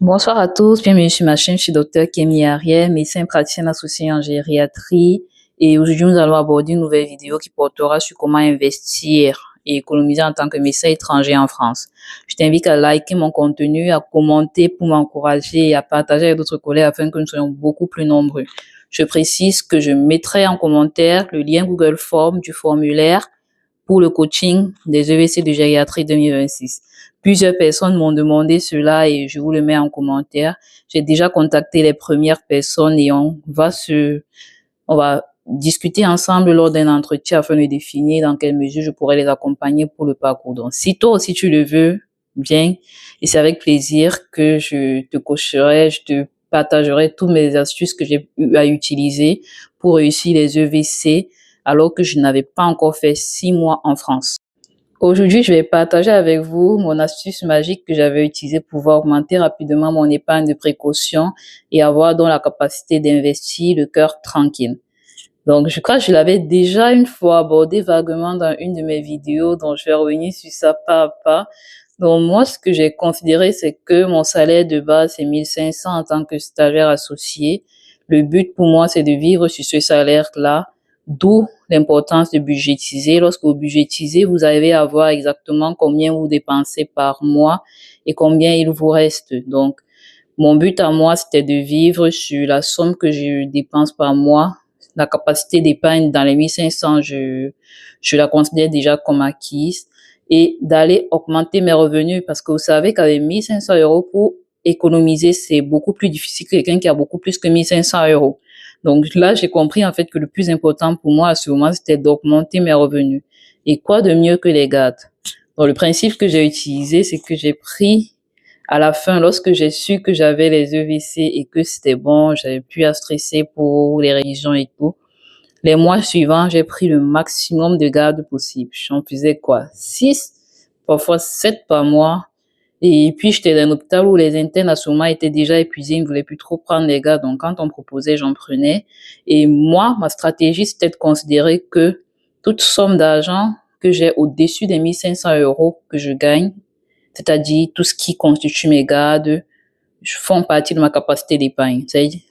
Bonsoir à tous, bienvenue sur ma chaîne. Je suis Dr Kémy Ariel, médecin praticien associé en gériatrie. Et aujourd'hui, nous allons aborder une nouvelle vidéo qui portera sur comment investir et économiser en tant que médecin étranger en France. Je t'invite à liker mon contenu, à commenter pour m'encourager et à partager avec d'autres collègues afin que nous soyons beaucoup plus nombreux. Je précise que je mettrai en commentaire le lien Google Form du formulaire pour le coaching des EVC de gériatrie 2026. Plusieurs personnes m'ont demandé cela et je vous le mets en commentaire. J'ai déjà contacté les premières personnes et on va discuter ensemble lors d'un entretien afin de définir dans quelle mesure je pourrais les accompagner pour le parcours. Donc, si toi aussi tu le veux, bien, et c'est avec plaisir que je te coacherai, je te partagerai toutes mes astuces que j'ai eu à utiliser pour réussir les EVC alors que je n'avais pas encore fait 6 mois en France. Aujourd'hui, je vais partager avec vous mon astuce magique que j'avais utilisée pour pouvoir augmenter rapidement mon épargne de précaution et avoir donc la capacité d'investir le cœur tranquille. Donc, je crois que je l'avais déjà une fois abordé vaguement dans une de mes vidéos, donc je vais revenir sur ça pas à pas. Donc, moi, ce que j'ai considéré, c'est que mon salaire de base, c'est 1500 en tant que stagiaire associé. Le but pour moi, c'est de vivre sur ce salaire-là, d'où l'importance de budgétiser. Lorsque vous budgétisez, vous arrivez à voir exactement combien vous dépensez par mois et combien il vous reste. Donc, mon but à moi, c'était de vivre sur la somme que je dépense par mois. La capacité d'épargne dans les 1500, je la considère déjà comme acquise et d'aller augmenter mes revenus parce que vous savez qu'avec 1500 euros pour économiser, c'est beaucoup plus difficile que quelqu'un qui a beaucoup plus que 1500 euros. Donc là, j'ai compris en fait que le plus important pour moi à ce moment, c'était d'augmenter mes revenus. Et quoi de mieux que les gardes? Donc le principe que j'ai utilisé, c'est que j'ai pris à la fin, lorsque j'ai su que j'avais les EVC et que c'était bon, j'avais plus à stresser pour les révisions et tout, les mois suivants, j'ai pris le maximum de gardes possible. J'en faisais quoi? 6, parfois 7 par mois. Et puis, j'étais dans un hôpital où les internes à ce moment étaient déjà épuisés, ils ne voulaient plus trop prendre les gardes. Donc, quand on me proposait, j'en prenais. Et moi, ma stratégie, c'était de considérer que toute somme d'argent que j'ai au-dessus des 1500 euros que je gagne, c'est-à-dire tout ce qui constitue mes gardes, font partie de ma capacité d'épargne.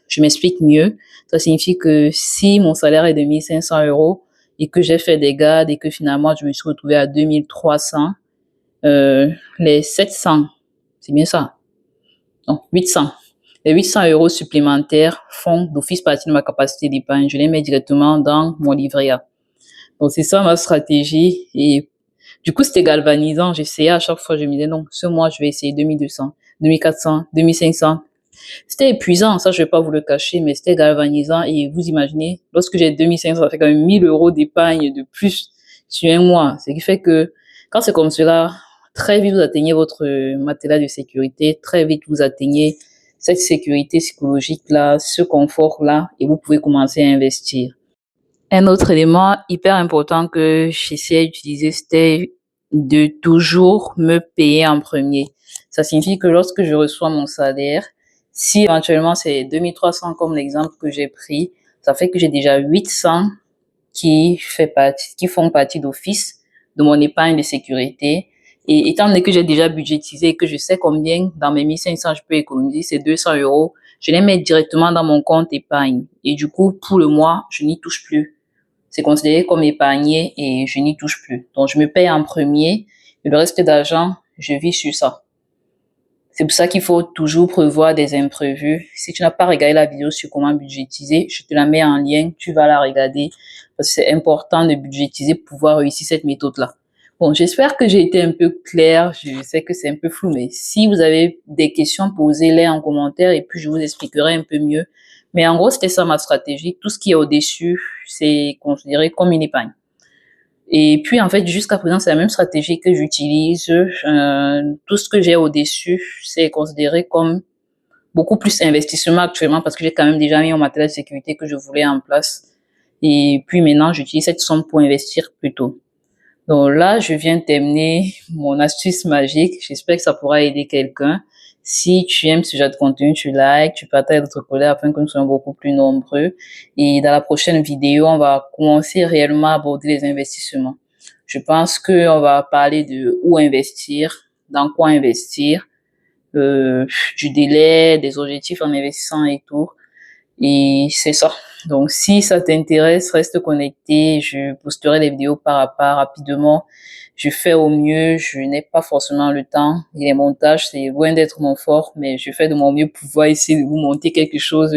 Je m'explique mieux. Ça signifie que si mon salaire est de 1500 euros et que j'ai fait des gardes et que finalement je me suis retrouvée à 2300, les 700, c'est bien ça? Non, 800. Les 800 euros supplémentaires font d'office partie de ma capacité d'épargne. Je les mets directement dans mon livret A. Donc, c'est ça ma stratégie. Et du coup, c'était galvanisant. J'essayais à chaque fois, je me disais, non, ce mois, je vais essayer 2200, 2400, 2500. C'était épuisant, ça, je vais pas vous le cacher, mais c'était galvanisant. Et vous imaginez, lorsque j'ai 2500, ça fait quand même 1000 euros d'épargne de plus sur un mois. Ce qui fait que quand c'est comme cela, très vite, vous atteignez votre matelas de sécurité. Très vite, vous atteignez cette sécurité psychologique-là, ce confort-là, et vous pouvez commencer à investir. Un autre élément hyper important que j'essaie d'utiliser, c'était de toujours me payer en premier. Ça signifie que lorsque je reçois mon salaire, si éventuellement c'est 2300 comme l'exemple que j'ai pris, ça fait que j'ai déjà 800 qui font partie d'office de mon épargne de sécurité. Et étant donné que j'ai déjà budgétisé et que je sais combien dans mes 1500 je peux économiser, ces 200 euros, je les mets directement dans mon compte épargne. Et du coup, pour le mois, je n'y touche plus. C'est considéré comme épargné et je n'y touche plus. Donc, je me paye en premier et le reste d'argent, je vis sur ça. C'est pour ça qu'il faut toujours prévoir des imprévus. Si tu n'as pas regardé la vidéo sur comment budgétiser, je te la mets en lien, tu vas la regarder parce que c'est important de budgétiser pour pouvoir réussir cette méthode-là. Bon, j'espère que j'ai été un peu claire. Je sais que c'est un peu flou, mais si vous avez des questions, posez-les en commentaire et puis je vous expliquerai un peu mieux. Mais en gros, c'était ça ma stratégie. Tout ce qui est au-dessus, c'est considéré comme une épargne. Et puis, en fait, jusqu'à présent, c'est la même stratégie que j'utilise. Tout ce que j'ai au-dessus, c'est considéré comme beaucoup plus investissement actuellement parce que j'ai quand même déjà mis mon matériel de sécurité que je voulais en place. Et puis maintenant, j'utilise cette somme pour investir plutôt. Donc là, je viens de terminer mon astuce magique. J'espère que ça pourra aider quelqu'un. Si tu aimes ce genre de contenu, tu likes, tu partages avec d'autres collègues afin que nous soyons beaucoup plus nombreux. Et dans la prochaine vidéo, on va commencer réellement à aborder les investissements. Je pense qu'on va parler de où investir, dans quoi investir, du délai, des objectifs en investissant et tout. Et c'est ça. Donc, si ça t'intéresse, reste connecté. Je posterai les vidéos par à part rapidement. Je fais au mieux. Je n'ai pas forcément le temps. Et les montages, c'est loin d'être mon fort, mais je fais de mon mieux pour pouvoir essayer de vous monter quelque chose.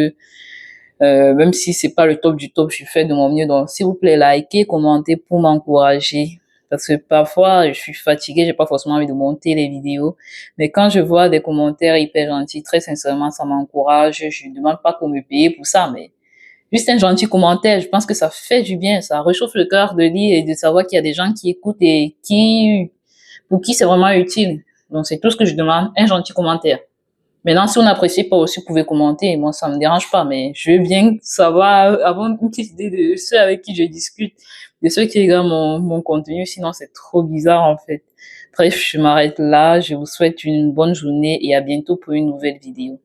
Même si c'est pas le top du top, je fais de mon mieux. Donc, s'il vous plaît, likez, commentez pour m'encourager. Parce que parfois, je suis fatiguée, j'ai pas forcément envie de monter les vidéos. Mais quand je vois des commentaires hyper gentils, très sincèrement, ça m'encourage. Je ne demande pas qu'on me paye pour ça, mais juste un gentil commentaire, je pense que ça fait du bien. Ça réchauffe le cœur de lire et de savoir qu'il y a des gens qui écoutent et pour qui c'est vraiment utile. Donc, c'est tout ce que je demande, un gentil commentaire. Maintenant, si vous n'appréciez pas aussi, vous pouvez commenter. Moi, ça me dérange pas, mais je veux bien savoir, avoir une petite idée de ceux avec qui je discute, de ceux qui regardent mon contenu. Sinon, c'est trop bizarre, en fait. Bref, je m'arrête là. Je vous souhaite une bonne journée et à bientôt pour une nouvelle vidéo.